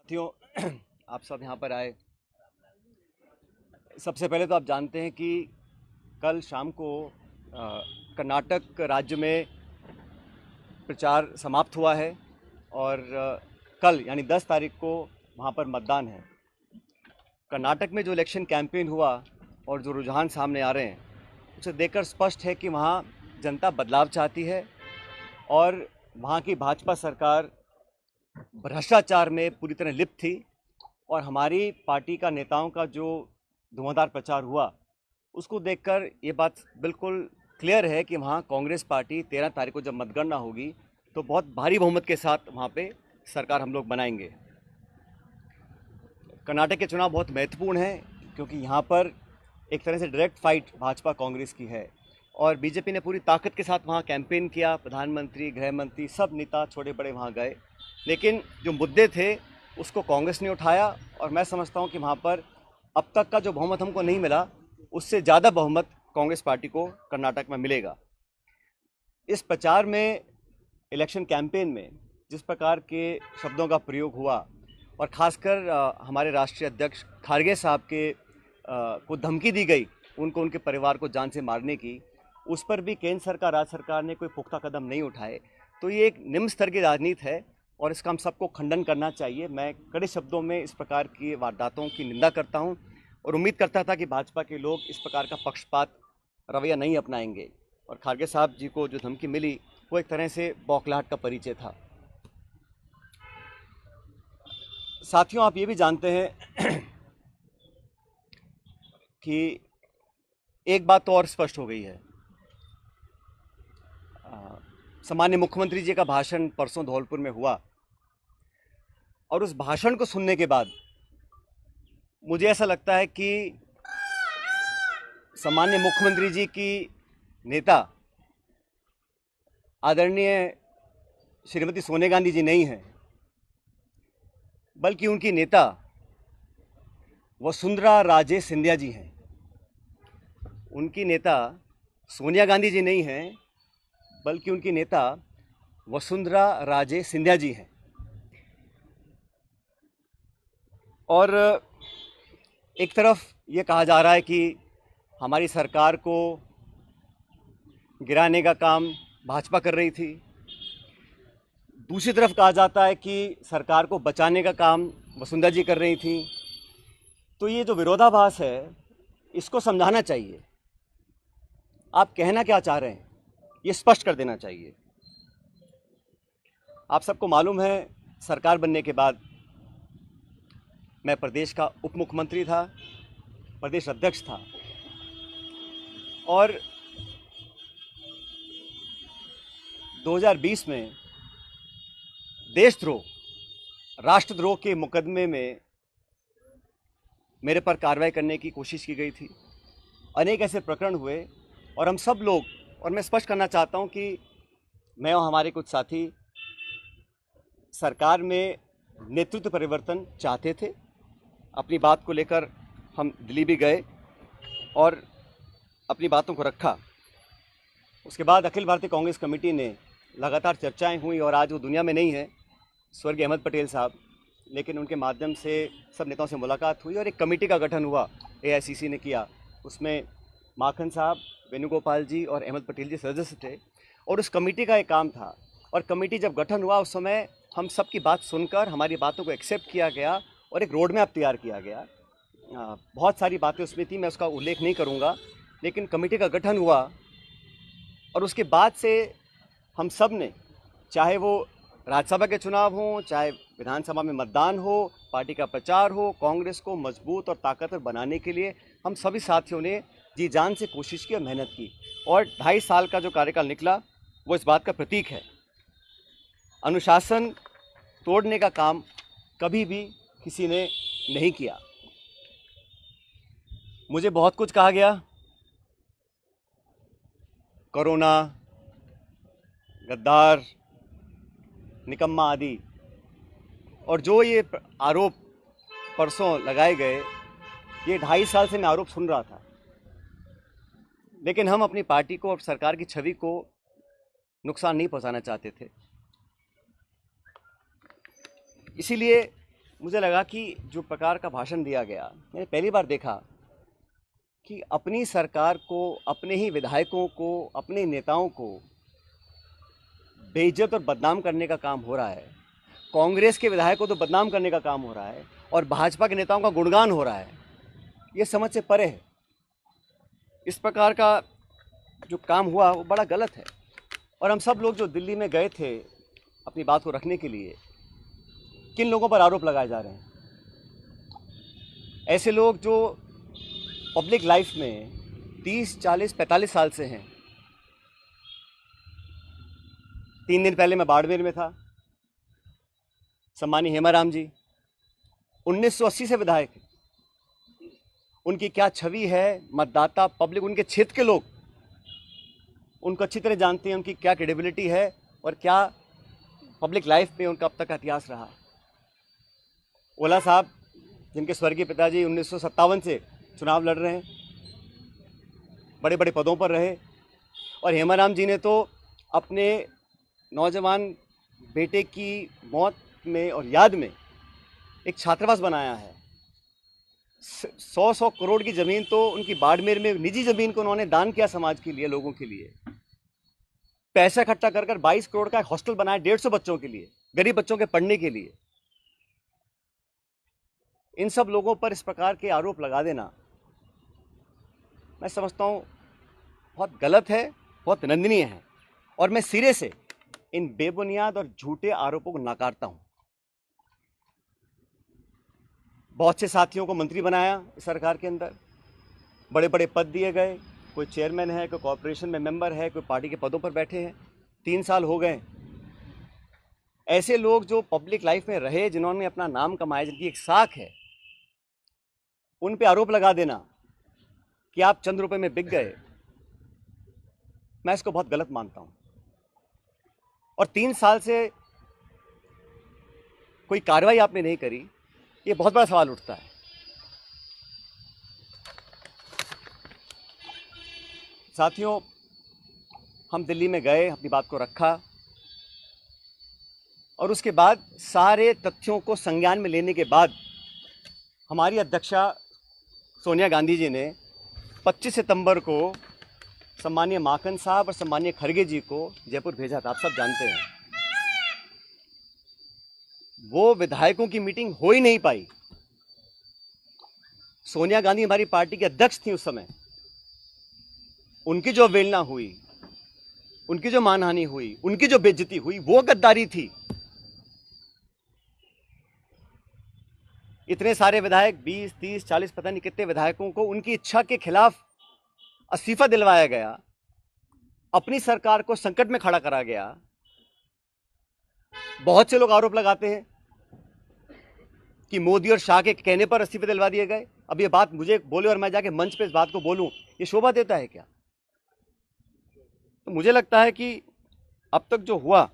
साथियों, आप सब यहाँ पर आए। सबसे पहले तो आप जानते हैं कि कल शाम को कर्नाटक राज्य में प्रचार समाप्त हुआ है और कल यानी 10 तारीख को वहाँ पर मतदान है। कर्नाटक में जो इलेक्शन कैंपेन हुआ और जो रुझान सामने आ रहे हैं, उसे देखकर स्पष्ट है कि वहाँ जनता बदलाव चाहती है और वहाँ की भाजपा सरकार भ्रष्टाचार में पूरी तरह लिप्त थी। और हमारी पार्टी का नेताओं का जो धुआंधार प्रचार हुआ, उसको देखकर ये बात बिल्कुल क्लियर है कि वहाँ कांग्रेस पार्टी 13 तारीख को जब मतगणना होगी तो बहुत भारी बहुमत के साथ वहाँ पे सरकार हम लोग बनाएंगे। कर्नाटक के चुनाव बहुत महत्वपूर्ण हैं क्योंकि यहाँ पर एक तरह से डायरेक्ट फाइट भाजपा कांग्रेस की है और बीजेपी ने पूरी ताकत के साथ वहाँ कैंपेन किया। प्रधानमंत्री, गृह मंत्री, सब नेता छोटे बड़े वहाँ गए, लेकिन जो मुद्दे थे उसको कांग्रेस ने उठाया और मैं समझता हूँ कि वहाँ पर अब तक का जो बहुमत हमको नहीं मिला, उससे ज़्यादा बहुमत कांग्रेस पार्टी को कर्नाटक में मिलेगा। इस प्रचार में, इलेक्शन कैंपेन में जिस प्रकार के शब्दों का प्रयोग हुआ और ख़ासकर हमारे राष्ट्रीय अध्यक्ष खारगे साहब के को धमकी दी गई, उनको उनके परिवार को जान से मारने की, उस पर भी केंद्र सरकार, राज्य सरकार ने कोई पुख्ता कदम नहीं उठाए। तो ये एक निम्न स्तर की राजनीति है और इसका हम सबको खंडन करना चाहिए। मैं कड़े शब्दों में इस प्रकार की वारदातों की निंदा करता हूं और उम्मीद करता था कि भाजपा के लोग इस प्रकार का पक्षपात रवैया नहीं अपनाएंगे। और खारगे साहब जी को जो धमकी मिली वो एक तरह से बौखलाहट का परिचय था। साथियों, आप ये भी जानते हैं कि एक बात तो और स्पष्ट हो गई है। सामान्य मुख्यमंत्री जी का भाषण परसों धौलपुर में हुआ और उस भाषण को सुनने के बाद मुझे ऐसा लगता है कि सामान्य मुख्यमंत्री जी की नेता आदरणीय श्रीमती सोनिया गांधी जी नहीं हैं, बल्कि उनकी नेता वसुंधरा राजे सिंधिया जी हैं। उनकी नेता सोनिया गांधी जी नहीं हैं, बल्कि उनकी नेता वसुंधरा राजे सिंधिया जी हैं। और एक तरफ ये कहा जा रहा है कि हमारी सरकार को गिराने का काम भाजपा कर रही थी, दूसरी तरफ कहा जाता है कि सरकार को बचाने का काम वसुंधरा जी कर रही थी। तो ये जो विरोधाभास है, इसको समझाना चाहिए। आप कहना क्या चाह रहे हैं, ये स्पष्ट कर देना चाहिए। आप सबको मालूम है, सरकार बनने के बाद मैं प्रदेश का उप मुख्यमंत्री था, प्रदेश अध्यक्ष था और 2020 में देशद्रोह, राष्ट्रद्रोह के मुकदमे में मेरे पर कार्रवाई करने की कोशिश की गई थी। अनेक ऐसे प्रकरण हुए और हम सब लोग, और मैं स्पष्ट करना चाहता हूं कि मैं और हमारे कुछ साथी सरकार में नेतृत्व परिवर्तन चाहते थे। अपनी बात को लेकर हम दिल्ली भी गए और अपनी बातों को रखा। उसके बाद अखिल भारतीय कांग्रेस कमेटी ने लगातार चर्चाएं हुई और आज वो दुनिया में नहीं है, स्वर्गीय अहमद पटेल साहब, लेकिन उनके माध्यम से सब नेताओं से मुलाकात हुई और एक कमेटी का गठन हुआ, एआईसीसी ने किया। उसमें माखन साहब, वेणुगोपाल जी और अहमद पटेल जी सदस्य थे और उस कमेटी का एक काम था। और कमेटी जब गठन हुआ उस समय हम सब की बात सुनकर हमारी बातों को एक्सेप्ट किया गया और एक रोड मैप तैयार किया गया। बहुत सारी बातें उसमें थी, मैं उसका उल्लेख नहीं करूँगा, लेकिन कमेटी का गठन हुआ और उसके बाद से हम सब ने, चाहे वो राज्यसभा के चुनाव हों, चाहे विधानसभा में मतदान हो, पार्टी का प्रचार हो, कांग्रेस को मजबूत और ताकतवर बनाने के लिए हम सभी साथियों ने जी जान से कोशिश की और मेहनत की। और 2.5 साल का जो कार्यकाल निकला वो इस बात का प्रतीक है। अनुशासन तोड़ने का काम कभी भी किसी ने नहीं किया। मुझे बहुत कुछ कहा गया, कोरोना, गद्दार, निकम्मा आदि, और जो ये आरोप परसों लगाए गए, ये 2.5 साल से मैं आरोप सुन रहा था। लेकिन हम अपनी पार्टी को और सरकार की छवि को नुकसान नहीं पहुंचाना चाहते थे। इसीलिए मुझे लगा कि जो प्रकार का भाषण दिया गया, मैंने पहली बार देखा कि अपनी सरकार को, अपने ही विधायकों को, अपने नेताओं को बेइज्जत और बदनाम करने का काम हो रहा है। कांग्रेस के विधायकों को तो बदनाम करने का काम हो रहा है और भाजपा के नेताओं का गुणगान हो रहा है। ये समझ से परे है। इस प्रकार का जो काम हुआ वो बड़ा गलत है। और हम सब लोग जो दिल्ली में गए थे अपनी बात को रखने के लिए, किन लोगों पर आरोप लगाए जा रहे हैं? ऐसे लोग जो पब्लिक लाइफ में 30, 40, 45 साल से हैं। 3 दिन पहले मैं बाड़मेर में था। सम्मानीय हेमाराम जी 1980 से विधायक हैं। उनकी क्या छवि है, मतदाता, पब्लिक, उनके क्षेत्र के लोग उनको अच्छी तरह जानते हैं, उनकी क्या क्रेडिबिलिटी है और क्या पब्लिक लाइफ में उनका अब तक का इतिहास रहा। ओला साहब, जिनके स्वर्गीय पिताजी 1957 से चुनाव लड़ रहे हैं, बड़े बड़े पदों पर रहे, और हेमाराम जी ने तो अपने नौजवान बेटे की मौत में और याद में एक छात्रावास बनाया है। 100 करोड़ की ज़मीन तो उनकी बाड़मेर में, निजी ज़मीन को उन्होंने दान किया समाज के लिए, लोगों के लिए। पैसा इकट्ठा कर 22 करोड़ का एक हॉस्टल बनाया 150 बच्चों के लिए, गरीब बच्चों के पढ़ने के लिए। इन सब लोगों पर इस प्रकार के आरोप लगा देना, मैं समझता हूँ बहुत गलत है, बहुत निंदनीय है, और मैं सिरे से इन बेबुनियाद और झूठे आरोपों को नकारता हूँ। बहुत से साथियों को मंत्री बनाया इस सरकार के अंदर, बड़े बड़े पद दिए गए, कोई चेयरमैन है, कोई कॉर्पोरेशन में मेंबर है, कोई पार्टी के पदों पर बैठे हैं। 3 साल हो गए। ऐसे लोग जो पब्लिक लाइफ में रहे, जिन्होंने अपना नाम कमाया, जिनकी एक साख है, उन पे आरोप लगा देना कि आप चंद रुपए में बिक गए, मैं इसको बहुत गलत मानता हूं। और 3 साल से कोई कार्रवाई आपने नहीं करी, ये बहुत बड़ा सवाल उठता है। साथियों, हम दिल्ली में गए, अपनी बात को रखा, और उसके बाद सारे तथ्यों को संज्ञान में लेने के बाद हमारी अध्यक्षा सोनिया गांधी जी ने 25 सितंबर को सम्मानीय माकन साहब और सम्मानीय खड़गे जी को जयपुर भेजा था। आप सब जानते हैं। वो विधायकों की मीटिंग हो ही नहीं पाई। सोनिया गांधी हमारी पार्टी की अध्यक्ष थी उस समय। उनकी जो अवहेलना हुई, उनकी जो मानहानि हुई, उनकी जो बेइज्जती हुई, वो गद्दारी थी। इतने सारे विधायक, 20, 30, 40, पता नहीं कितने विधायकों को उनकी इच्छा के खिलाफ इस्तीफा दिलवाया गया, अपनी सरकार को संकट में खड़ा करा गया। बहुत से लोग आरोप लगाते हैं कि मोदी और शाह के कहने पर इस्तीफे दिलवा दिए गए। अब ये बात मुझे बोले और मैं जाके मंच पे इस बात को बोलूं, ये शोभा देता है क्या? तो मुझे लगता है कि अब तक जो हुआ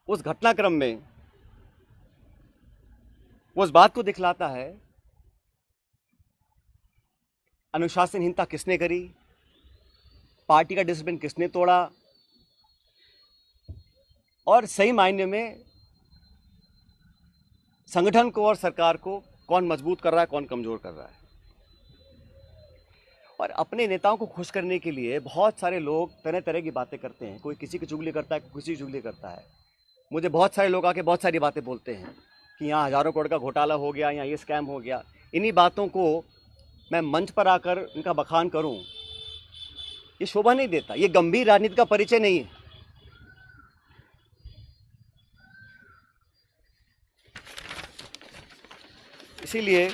उस घटनाक्रम में, वो उस बात को दिखलाता है अनुशासनहीनता किसने करी, पार्टी का डिसिप्लिन किसने तोड़ा, और सही मायने में संगठन को और सरकार को कौन मजबूत कर रहा है, कौन कमजोर कर रहा है। और अपने नेताओं को खुश करने के लिए बहुत सारे लोग तरह तरह की बातें करते हैं। कोई किसी की चुगली करता है, कोई किसी की चुगली करता है। मुझे बहुत सारे लोग आके बहुत सारी बातें बोलते हैं कि यहाँ हज़ारों करोड़ का घोटाला हो गया, यहाँ ये स्कैम हो गया। इन्हीं बातों को मैं मंच पर आकर इनका बखान करूँ, ये शोभा नहीं देता, ये गंभीर राजनीति का परिचय नहीं है। इसीलिए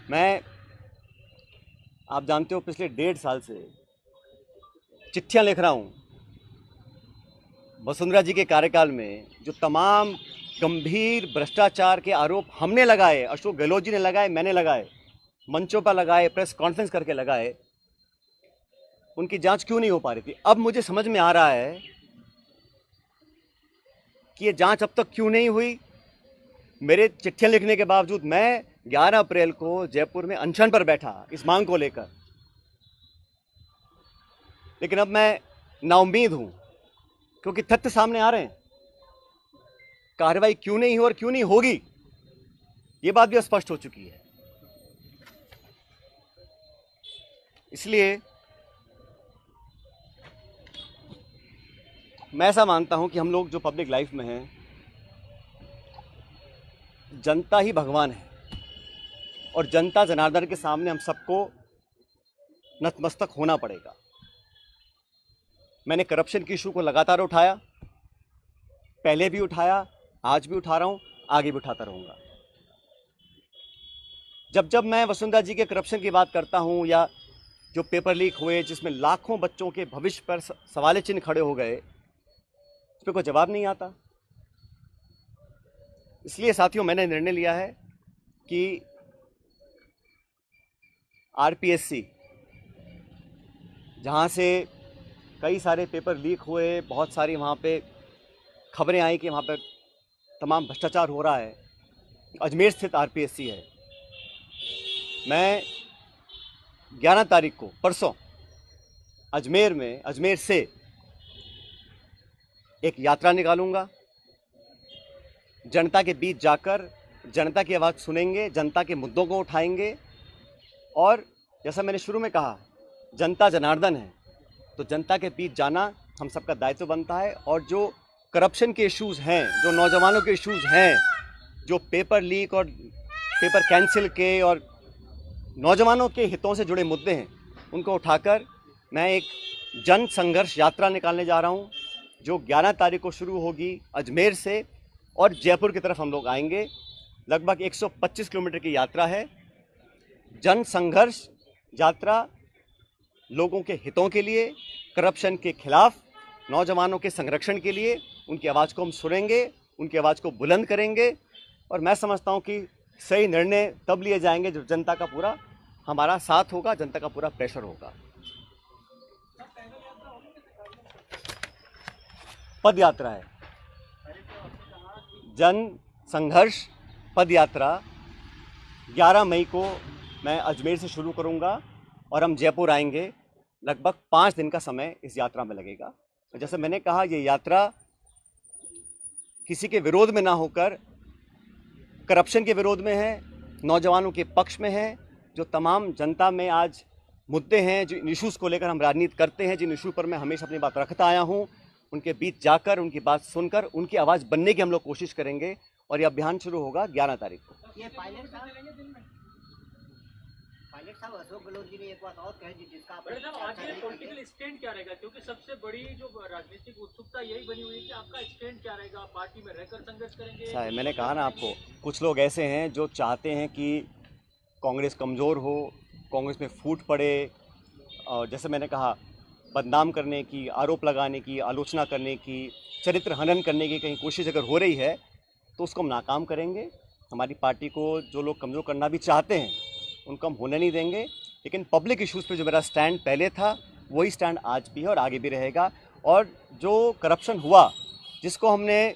मैं, आप जानते हो, पिछले 1.5 साल से चिट्ठियां लिख रहा हूं वसुंधरा जी के कार्यकाल में जो तमाम गंभीर भ्रष्टाचार के आरोप हमने लगाए, अशोक गहलोत जी ने लगाए, मैंने लगाए, मंचों पर लगाए, प्रेस कॉन्फ्रेंस करके लगाए, उनकी जांच क्यों नहीं हो पा रही थी। अब मुझे समझ में आ रहा है कि ये जांच अब तक क्यों नहीं हुई। मेरे चिट्ठियां लिखने के बावजूद मैं 11 अप्रैल को जयपुर में अनशन पर बैठा इस मांग को लेकर, लेकिन अब मैं नाउम्मीद हूं क्योंकि तथ्य सामने आ रहे हैं। कार्रवाई क्यों नहीं हो और क्यों नहीं होगी, ये बात भी स्पष्ट हो चुकी है। इसलिए मैं ऐसा मानता हूं कि हम लोग जो पब्लिक लाइफ में हैं, जनता ही भगवान है और जनता जनार्दन के सामने हम सबको नतमस्तक होना पड़ेगा। मैंने करप्शन की इशू को लगातार उठाया, पहले भी उठाया, आज भी उठा रहा हूं, आगे भी उठाता रहूंगा। जब जब मैं वसुंधरा जी के करप्शन की बात करता हूं या जो पेपर लीक हुए जिसमें लाखों बच्चों के भविष्य पर सवाल चिन्ह खड़े हो गए, उस पर कोई जवाब नहीं आता। इसलिए साथियों, मैंने निर्णय लिया है कि आरपीएससी, जहां से कई सारे पेपर लीक हुए, बहुत सारी वहां पे खबरें आई कि वहां पर तमाम भ्रष्टाचार हो रहा है, अजमेर स्थित आरपीएससी है। मैं 11 तारीख को, परसों, अजमेर से एक यात्रा निकालूंगा। जनता के बीच जाकर जनता की आवाज़ सुनेंगे, जनता के मुद्दों को उठाएंगे और जैसा मैंने शुरू में कहा, जनता जनार्दन है, तो जनता के बीच जाना हम सबका दायित्व बनता है। और जो करप्शन के इश्यूज़ हैं, जो नौजवानों के इश्यूज़ हैं, जो पेपर लीक और पेपर कैंसिल के और नौजवानों के हितों से जुड़े मुद्दे हैं, उनको उठाकर मैं एक जन संघर्ष यात्रा निकालने जा रहा हूं, जो 11 तारीख को शुरू होगी अजमेर से और जयपुर की तरफ हम लोग आएंगे। लगभग 125 किलोमीटर की यात्रा है। जन संघर्ष यात्रा लोगों के हितों के लिए, करप्शन के खिलाफ, नौजवानों के संरक्षण के लिए। उनकी आवाज़ को हम सुनेंगे, उनकी आवाज़ को बुलंद करेंगे और मैं समझता हूं कि सही निर्णय तब लिए जाएंगे जब जनता का पूरा हमारा साथ होगा, जनता का पूरा प्रेशर होगा। पद यात्रा है, जन संघर्ष पद यात्रा 11 मई को मैं अजमेर से शुरू करूंगा और हम जयपुर आएंगे। लगभग 5 दिन का समय इस यात्रा में लगेगा। जैसे मैंने कहा, ये यात्रा किसी के विरोध में ना होकर करप्शन के विरोध में है, नौजवानों के पक्ष में है। जो तमाम जनता में आज मुद्दे हैं, जो इशूज़ को लेकर हम राजनीति करते हैं, जिन इशू पर मैं हमेशा अपनी बात रखता आया हूं, उनके बीच जाकर, उनकी बात सुनकर, उनकी आवाज़ बनने की हम लोग कोशिश करेंगे। और ये अभियान शुरू होगा 11 तारीख को। ये पायलट साहब अशोक गहलोत जी ने एक बात और कही जिसका आज ये पॉलिटिकल स्टैंड क्या रहेगा, क्योंकि सबसे बड़ी जो राजनीतिक उत्सुकता यही बनी हुई है कि आपका स्टैंड क्या रहेगा, पार्टी में रहकर संघर्ष करेंगे? मैंने कहा ना आपको, कुछ लोग ऐसे हैं जो चाहते हैं कि कांग्रेस कमज़ोर हो, कांग्रेस में फूट पड़े, और जैसे मैंने कहा, बदनाम करने की, आरोप लगाने की, आलोचना करने की, चरित्र हनन करने की कहीं कोशिश अगर हो रही है तो उसको हम नाकाम करेंगे। हमारी पार्टी को जो लोग कमज़ोर करना भी चाहते हैं उनको हम होने नहीं देंगे। लेकिन पब्लिक इश्यूज़ पे जो मेरा स्टैंड पहले था, वही स्टैंड आज भी है और आगे भी रहेगा। और जो करप्शन हुआ, जिसको हमने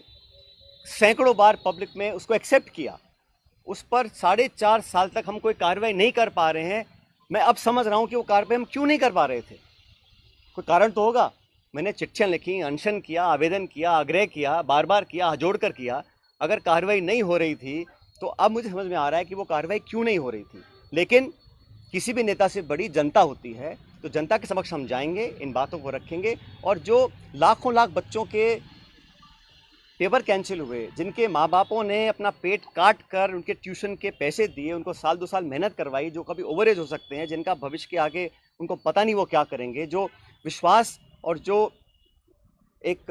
सैकड़ों बार पब्लिक में उसको एक्सेप्ट किया, उस पर 4.5 साल तक हम कोई कार्रवाई नहीं कर पा रहे हैं। मैं अब समझ रहा हूँ कि वो कार्रवाई हम क्यों नहीं कर पा रहे थे। कोई कारण तो होगा। मैंने चिट्ठियाँ लिखी, अनशन किया, आवेदन किया, आग्रह किया, बार बार किया, हाथ जोड़ कर किया। अगर कार्रवाई नहीं हो रही थी तो अब मुझे समझ में आ रहा है कि वो कार्रवाई क्यों नहीं हो रही थी। लेकिन किसी भी नेता से बड़ी जनता होती है, तो जनता के समक्ष हम जाएंगे, इन बातों को रखेंगे। और जो लाखों लाख बच्चों के पेपर कैंसिल हुए, जिनके माँ बापों ने अपना पेट काट कर उनके ट्यूशन के पैसे दिए, उनको साल 2 साल मेहनत करवाई, जो कभी ओवरेज हो सकते हैं, जिनका भविष्य के आगे उनको पता नहीं वो क्या करेंगे, जो विश्वास और जो एक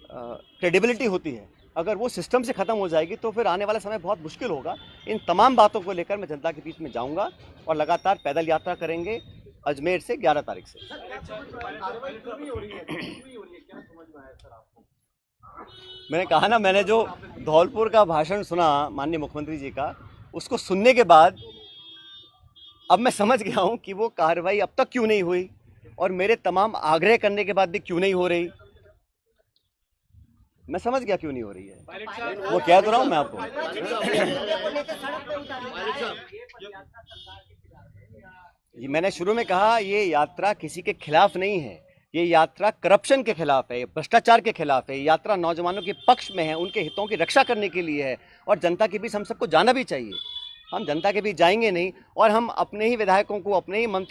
क्रेडिबिलिटी होती है, अगर वो सिस्टम से ख़त्म हो जाएगी तो फिर आने वाला समय बहुत मुश्किल होगा। इन तमाम बातों को लेकर मैं जनता के बीच में जाऊंगा और लगातार पैदल यात्रा करेंगे अजमेर से 11 तारीख से। मैंने कहा ना, मैंने जो धौलपुर का भाषण सुना माननीय मुख्यमंत्री जी का, उसको सुनने के बाद अब मैं समझ गया हूं कि वो कार्रवाई अब तक क्यों नहीं हुई और मेरे तमाम आग्रह करने के बाद भी क्यों नहीं हो रही। मैं समझ गया क्यों नहीं हो रही है। वो कह तो रहा हूं मैं आपको। मैंने शुरू में कहा, ये यात्रा किसी के खिलाफ नहीं है, ये यात्रा करप्शन के खिलाफ है, भ्रष्टाचार के खिलाफ है, ये यात्रा नौजवानों के पक्ष में है, उनके हितों की रक्षा करने के लिए है। और जनता के बीच हम सबको जाना भी चाहिए। हम जनता के बीच जाएंगे नहीं और हम अपने ही विधायकों को, अपने ही मंत्री